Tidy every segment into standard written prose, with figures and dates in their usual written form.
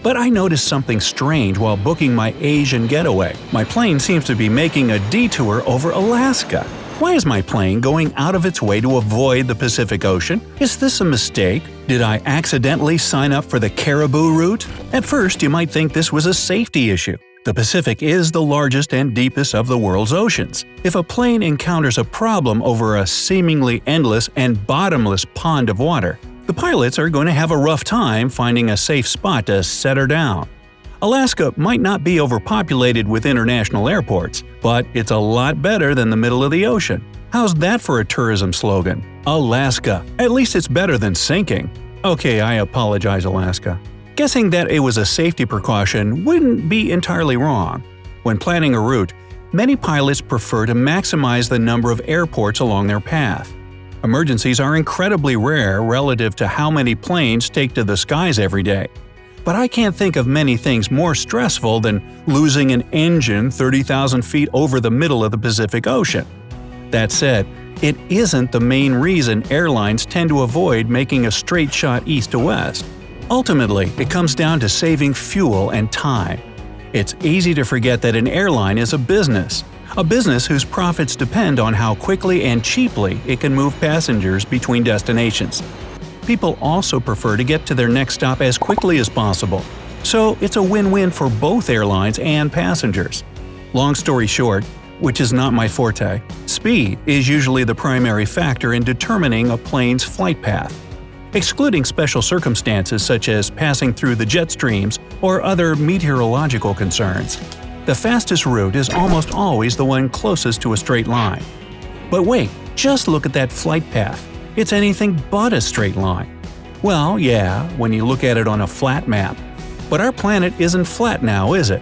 But I noticed something strange while booking my Asian getaway. My plane seems to be making a detour over Alaska. Why is my plane going out of its way to avoid the Pacific Ocean? Is this a mistake? Did I accidentally sign up for the Caribou route? At first, you might think this was a safety issue. The Pacific is the largest and deepest of the world's oceans. If a plane encounters a problem over a seemingly endless and bottomless pond of water, the pilots are going to have a rough time finding a safe spot to set her down. Alaska might not be overpopulated with international airports, but it's a lot better than the middle of the ocean. How's that for a tourism slogan? Alaska. At least it's better than sinking. Okay, I apologize, Alaska. Guessing that it was a safety precaution wouldn't be entirely wrong. When planning a route, many pilots prefer to maximize the number of airports along their path. Emergencies are incredibly rare relative to how many planes take to the skies every day. But I can't think of many things more stressful than losing an engine 30,000 feet over the middle of the Pacific Ocean. That said, it isn't the main reason airlines tend to avoid making a straight shot east to west. Ultimately, it comes down to saving fuel and time. It's easy to forget that an airline is a business whose profits depend on how quickly and cheaply it can move passengers between destinations. People also prefer to get to their next stop as quickly as possible, so it's a win-win for both airlines and passengers. Long story short, which is not my forte, speed is usually the primary factor in determining a plane's flight path. Excluding special circumstances such as passing through the jet streams or other meteorological concerns, the fastest route is almost always the one closest to a straight line. But wait, just look at that flight path. It's anything but a straight line. Well, yeah, when you look at it on a flat map. But our planet isn't flat now, is it?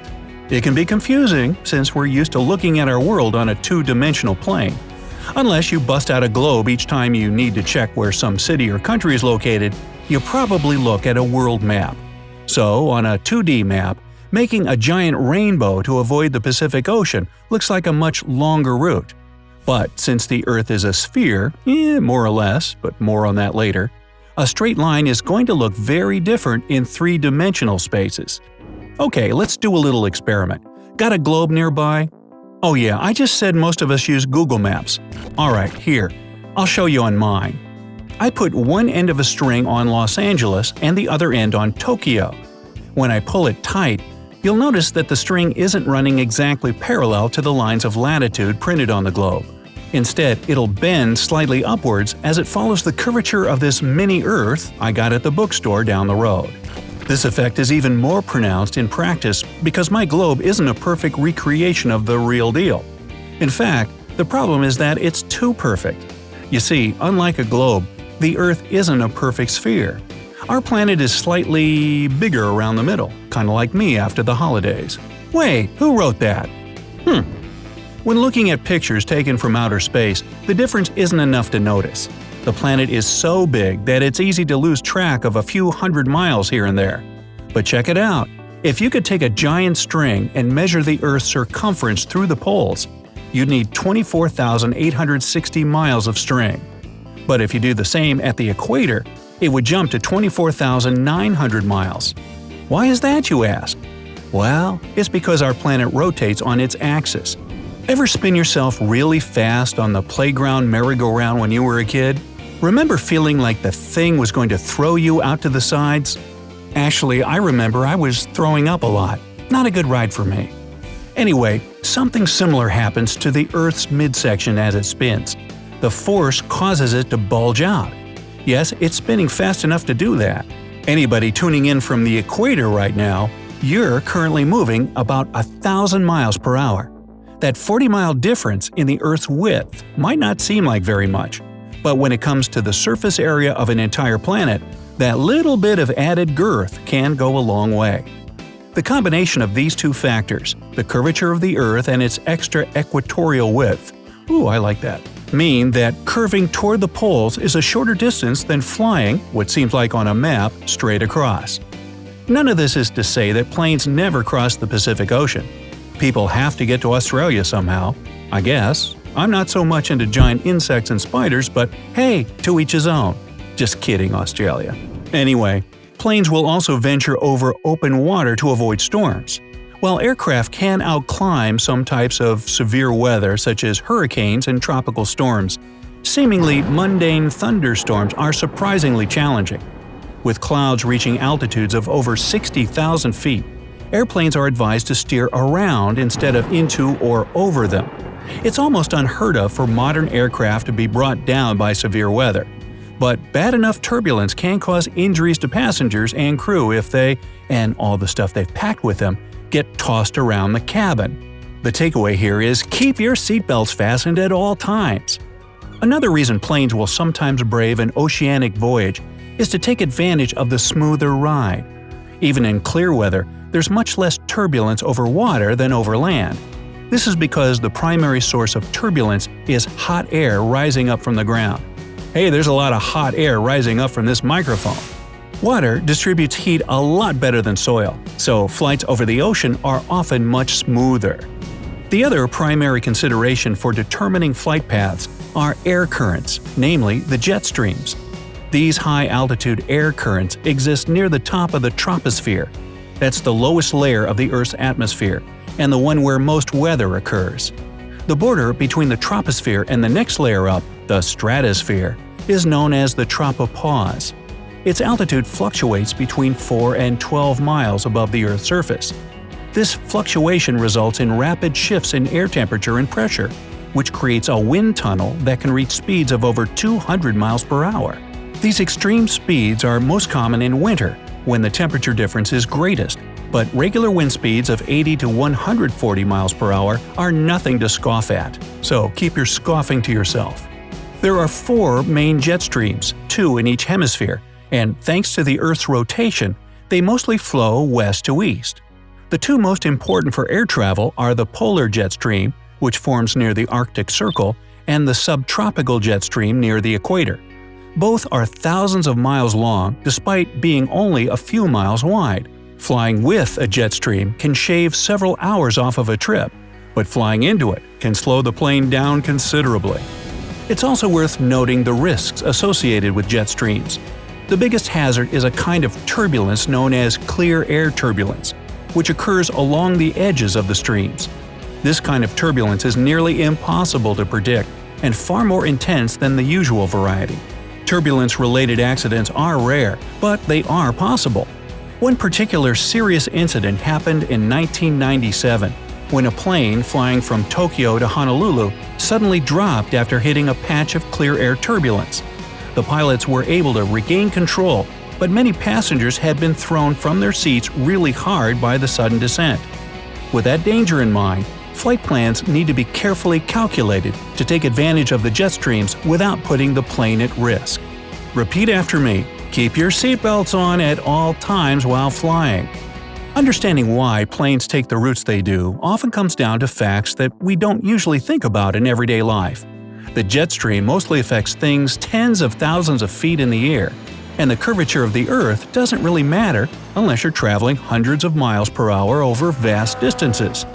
It can be confusing since we're used to looking at our world on a two-dimensional plane. Unless you bust out a globe each time you need to check where some city or country is located, you probably look at a world map. So, on a 2D map, making a giant rainbow to avoid the Pacific Ocean looks like a much longer route. But since the Earth is a sphere, more or less, but more on that later, a straight line is going to look very different in three-dimensional spaces. Okay, let's do a little experiment. Got a globe nearby? Oh yeah, I just said most of us use Google Maps. Alright, here. I'll show you on mine. I put one end of a string on Los Angeles and the other end on Tokyo. When I pull it tight, you'll notice that the string isn't running exactly parallel to the lines of latitude printed on the globe. Instead, it'll bend slightly upwards as it follows the curvature of this mini Earth I got at the bookstore down the road. This effect is even more pronounced in practice because my globe isn't a perfect recreation of the real deal. In fact, the problem is that it's too perfect. You see, unlike a globe, the Earth isn't a perfect sphere. Our planet is slightly bigger around the middle, kinda like me after the holidays. Wait, who wrote that? When looking at pictures taken from outer space, the difference isn't enough to notice. The planet is so big that it's easy to lose track of a few hundred miles here and there. But check it out. If you could take a giant string and measure the Earth's circumference through the poles, you'd need 24,860 miles of string. But if you do the same at the equator, it would jump to 24,900 miles. Why is that, you ask? Well, it's because our planet rotates on its axis. Ever spin yourself really fast on the playground merry-go-round when you were a kid? Remember feeling like the thing was going to throw you out to the sides? Actually, I remember I was throwing up a lot. Not a good ride for me. Anyway, something similar happens to the Earth's midsection as it spins. The force causes it to bulge out. Yes, it's spinning fast enough to do that. Anybody tuning in from the equator right now, you're currently moving about 1,000 miles per hour. That 40-mile difference in the Earth's width might not seem like very much, but when it comes to the surface area of an entire planet, that little bit of added girth can go a long way. The combination of these two factors, the curvature of the Earth and its extra equatorial width, I like that, mean that curving toward the poles is a shorter distance than flying, what seems like on a map, straight across. None of this is to say that planes never cross the Pacific Ocean. People have to get to Australia somehow, I guess. I'm not so much into giant insects and spiders, but hey, to each his own. Just kidding, Australia. Anyway, Planes will also venture over open water to avoid storms. While aircraft can outclimb some types of severe weather such as hurricanes and tropical storms, seemingly mundane thunderstorms are surprisingly challenging. With clouds reaching altitudes of over 60,000 feet, airplanes are advised to steer around instead of into or over them. It's almost unheard of for modern aircraft to be brought down by severe weather. But bad enough turbulence can cause injuries to passengers and crew if they, and all the stuff they've packed with them, get tossed around the cabin. The takeaway here is keep your seatbelts fastened at all times. Another reason planes will sometimes brave an oceanic voyage is to take advantage of the smoother ride. Even in clear weather, there's much less turbulence over water than over land. This is because the primary source of turbulence is hot air rising up from the ground. Hey, there's a lot of hot air rising up from this microphone. Water distributes heat a lot better than soil, so flights over the ocean are often much smoother. The other primary consideration for determining flight paths are air currents, namely the jet streams. These high-altitude air currents exist near the top of the troposphere. That's the lowest layer of the Earth's atmosphere, and the one where most weather occurs. The border between the troposphere and the next layer up, the stratosphere, is known as the tropopause. Its altitude fluctuates between 4 and 12 miles above the Earth's surface. This fluctuation results in rapid shifts in air temperature and pressure, which creates a wind tunnel that can reach speeds of over 200 miles per hour. These extreme speeds are most common in winter, when the temperature difference is greatest, but regular wind speeds of 80 to 140 miles per hour are nothing to scoff at, so keep your scoffing to yourself. There are 4 main jet streams, 2 in each hemisphere, and thanks to the Earth's rotation, they mostly flow west to east. The 2 most important for air travel are the polar jet stream, which forms near the Arctic Circle, and the subtropical jet stream near the equator. Both are thousands of miles long despite being only a few miles wide. Flying with a jet stream can shave several hours off of a trip, but flying into it can slow the plane down considerably. It's also worth noting the risks associated with jet streams. The biggest hazard is a kind of turbulence known as clear air turbulence, which occurs along the edges of the streams. This kind of turbulence is nearly impossible to predict and far more intense than the usual variety. Turbulence-related accidents are rare, but they are possible. One particular serious incident happened in 1997, when a plane flying from Tokyo to Honolulu suddenly dropped after hitting a patch of clear air turbulence. The pilots were able to regain control, but many passengers had been thrown from their seats really hard by the sudden descent. With that danger in mind, flight plans need to be carefully calculated to take advantage of the jet streams without putting the plane at risk. Repeat after me. Keep your seatbelts on at all times while flying. Understanding why planes take the routes they do often comes down to facts that we don't usually think about in everyday life. The jet stream mostly affects things tens of thousands of feet in the air, and the curvature of the Earth doesn't really matter unless you're traveling hundreds of miles per hour over vast distances.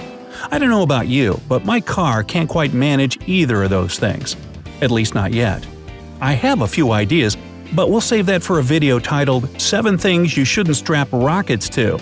I don't know about you, but my car can't quite manage either of those things. At least not yet. I have a few ideas, but we'll save that for a video titled 7 Things You Shouldn't Strap Rockets To.